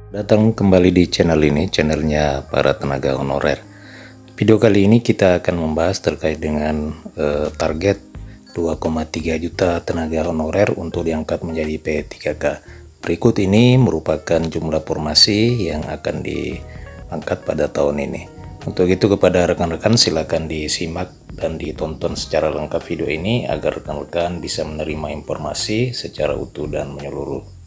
Datang kembali di channel ini, channelnya para tenaga honorer. Video kali ini kita akan membahas terkait dengan target 2,3 juta tenaga honorer untuk diangkat menjadi P3K. Berikut ini merupakan jumlah formasi yang akan diangkat pada tahun ini. Untuk itu kepada rekan-rekan silakan disimak dan ditonton secara lengkap video ini agar rekan-rekan bisa menerima informasi secara utuh dan menyeluruh.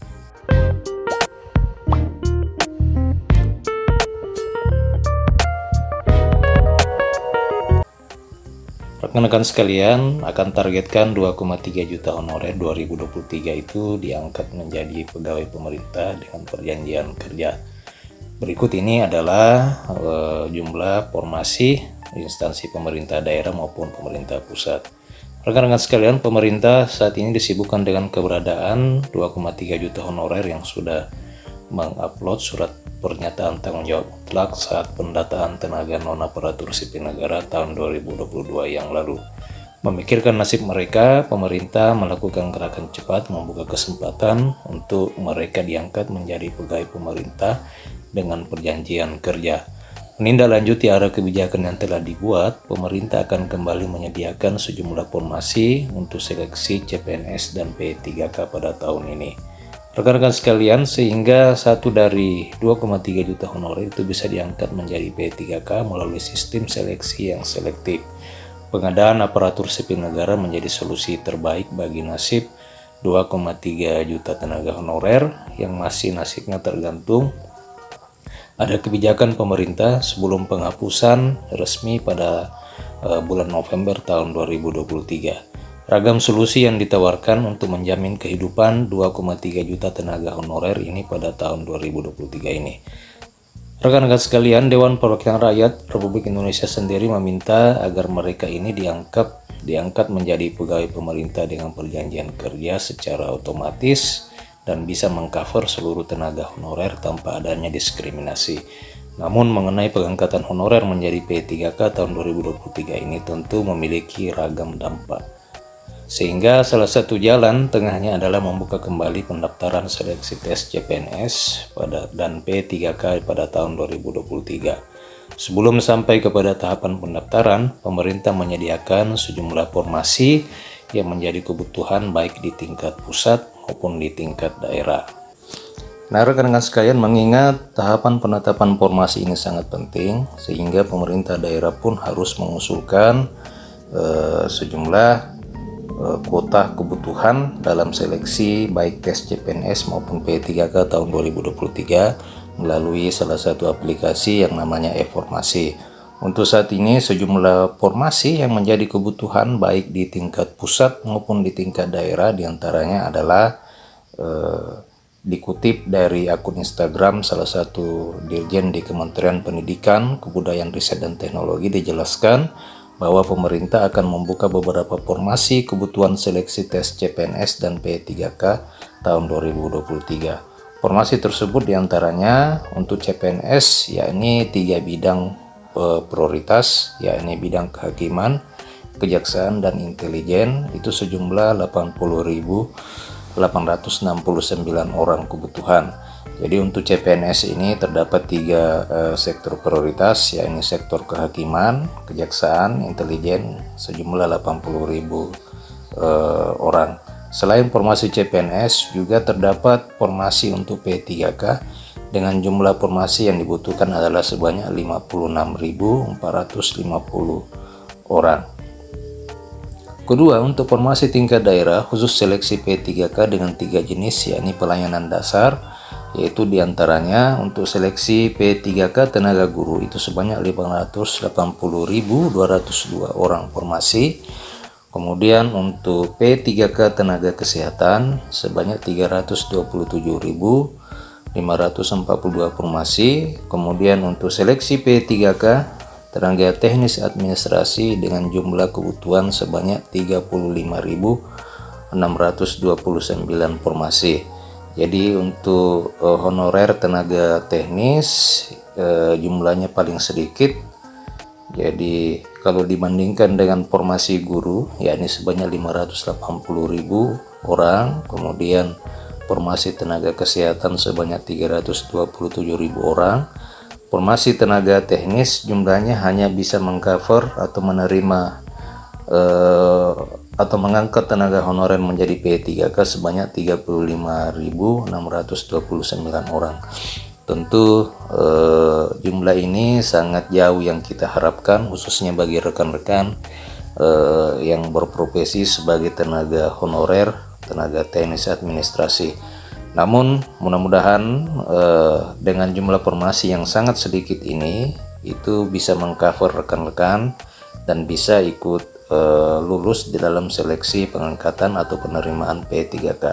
Rekan-rekan sekalian, akan targetkan 2,3 juta honorer 2023 itu diangkat menjadi pegawai pemerintah dengan perjanjian kerja. Berikut ini adalah jumlah formasi instansi pemerintah daerah maupun pemerintah pusat. Rekan-rekan sekalian, pemerintah saat ini disibukkan dengan keberadaan 2,3 juta honorer yang sudah mengupload surat pernyataan tanggung jawab mutlak saat pendataan tenaga non-aparatur sipil negara tahun 2022 yang lalu. Memikirkan nasib mereka, pemerintah melakukan gerakan cepat membuka kesempatan untuk mereka diangkat menjadi pegawai pemerintah dengan perjanjian kerja. Menindaklanjuti arah kebijakan yang telah dibuat, pemerintah akan kembali menyediakan sejumlah formasi untuk seleksi CPNS dan P3K pada tahun ini. Rekan-rekan sekalian, sehingga satu dari 2,3 juta honorer itu bisa diangkat menjadi P3K melalui sistem seleksi yang selektif. Pengadaan aparatur sipil negara menjadi solusi terbaik bagi nasib 2,3 juta tenaga honorer yang masih nasibnya tergantung ada kebijakan pemerintah sebelum penghapusan resmi pada bulan November tahun 2023. Ragam solusi yang ditawarkan untuk menjamin kehidupan 2,3 juta tenaga honorer ini pada tahun 2023 ini. Rekan-rekan sekalian, Dewan Perwakilan Rakyat Republik Indonesia sendiri meminta agar mereka ini diangkat menjadi pegawai pemerintah dengan perjanjian kerja secara otomatis dan bisa mengcover seluruh tenaga honorer tanpa adanya diskriminasi. Namun mengenai pengangkatan honorer menjadi P3K tahun 2023 ini tentu memiliki ragam dampak. Sehingga salah satu jalan tengahnya adalah membuka kembali pendaftaran seleksi tes CPNS dan P3K pada tahun 2023. Sebelum sampai kepada tahapan pendaftaran, pemerintah menyediakan sejumlah formasi yang menjadi kebutuhan baik di tingkat pusat maupun di tingkat daerah. Nah, rekan-rekan sekalian, mengingat tahapan penetapan formasi ini sangat penting, sehingga pemerintah daerah pun harus mengusulkan sejumlah kuota kebutuhan dalam seleksi baik tes CPNS maupun P3K tahun 2023 melalui salah satu aplikasi yang namanya e-formasi. Untuk saat ini sejumlah formasi yang menjadi kebutuhan baik di tingkat pusat maupun di tingkat daerah diantaranya adalah dikutip dari akun Instagram salah satu dirjen di Kementerian Pendidikan, Kebudayaan, Riset dan Teknologi dijelaskan bahwa pemerintah akan membuka beberapa formasi kebutuhan seleksi tes CPNS dan P3K tahun 2023. Formasi tersebut diantaranya untuk CPNS yakni 3 bidang prioritas, yakni bidang kehakiman, kejaksaan, dan intelijen, itu sejumlah 80.869 orang kebutuhan. Jadi untuk CPNS ini terdapat 3 sektor prioritas, yakni sektor kehakiman, kejaksaan, intelijen, sejumlah 80.000 orang. Selain formasi CPNS, juga terdapat formasi untuk P3K dengan jumlah formasi yang dibutuhkan adalah sebanyak 56.450 orang. Kedua, untuk formasi tingkat daerah khusus seleksi P3K dengan 3 jenis, yakni pelayanan dasar, yaitu diantaranya untuk seleksi P3K tenaga guru itu sebanyak 580.202 orang formasi. Kemudian untuk P3K tenaga kesehatan sebanyak 327.542 formasi. Kemudian untuk seleksi P3K tenaga teknis administrasi dengan jumlah kebutuhan sebanyak 35.629 formasi. Jadi untuk honorer tenaga teknis jumlahnya paling sedikit. Jadi kalau dibandingkan dengan formasi guru yakni sebanyak 580.000 orang. Kemudian formasi tenaga kesehatan sebanyak 327.000 orang. Formasi tenaga teknis jumlahnya hanya bisa mengcover atau menerima atau mengangkat tenaga honorer menjadi P3K sebanyak 35.629 orang. Tentu jumlah ini sangat jauh yang kita harapkan, khususnya bagi rekan-rekan yang berprofesi sebagai tenaga honorer, tenaga teknis administrasi. Namun mudah-mudahan dengan jumlah formasi yang sangat sedikit ini itu bisa mengcover rekan-rekan dan bisa ikut lulus di dalam seleksi pengangkatan atau penerimaan P3K.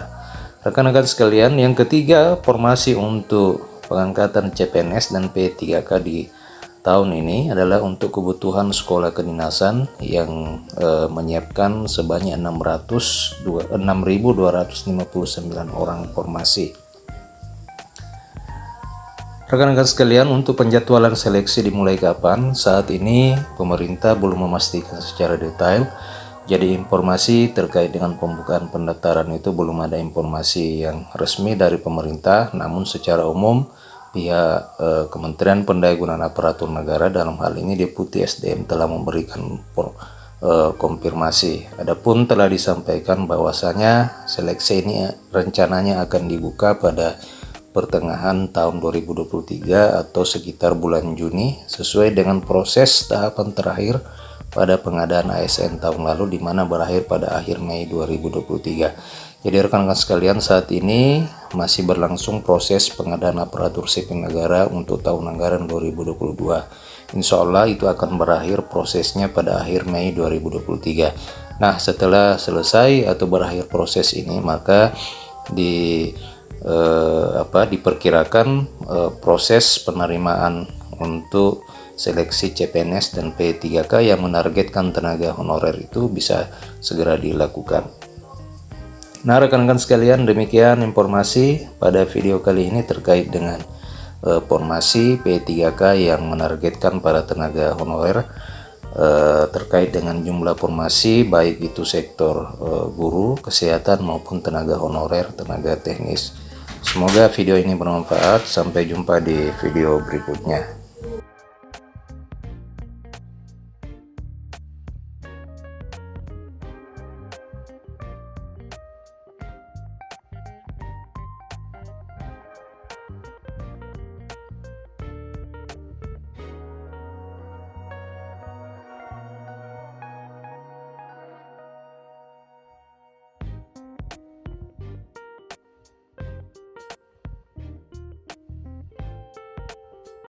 Rekan-rekan sekalian, yang ketiga, formasi untuk pengangkatan CPNS dan P3K di tahun ini adalah untuk kebutuhan sekolah kedinasan yang menyiapkan sebanyak 6.259 orang formasi. Rekan-rekan sekalian, untuk penjadwalan seleksi dimulai kapan? Saat ini pemerintah belum memastikan secara detail. Jadi informasi terkait dengan pembukaan pendaftaran itu belum ada informasi yang resmi dari pemerintah. Namun secara umum pihak Kementerian Pendayagunaan Aparatur Negara, dalam hal ini Deputi SDM, telah memberikan konfirmasi. Adapun telah disampaikan bahwasanya seleksi ini rencananya akan dibuka pada pertengahan tahun 2023 atau sekitar bulan Juni, sesuai dengan proses tahapan terakhir pada pengadaan ASN tahun lalu, di mana berakhir pada akhir Mei 2023. Jadi rekan-rekan sekalian, saat ini masih berlangsung proses pengadaan aparatur sipil negara untuk tahun anggaran 2022. Insya Allah itu akan berakhir prosesnya pada akhir Mei 2023. Nah, setelah selesai atau berakhir proses ini, maka diperkirakan proses penerimaan untuk seleksi CPNS dan P3K yang menargetkan tenaga honorer itu bisa segera dilakukan. Nah, rekan-rekan sekalian, demikian informasi pada video kali ini terkait dengan formasi P3K yang menargetkan para tenaga honorer, terkait dengan jumlah formasi baik itu sektor guru, kesehatan maupun tenaga honorer, tenaga teknis. Semoga video ini bermanfaat. Sampai jumpa di video berikutnya.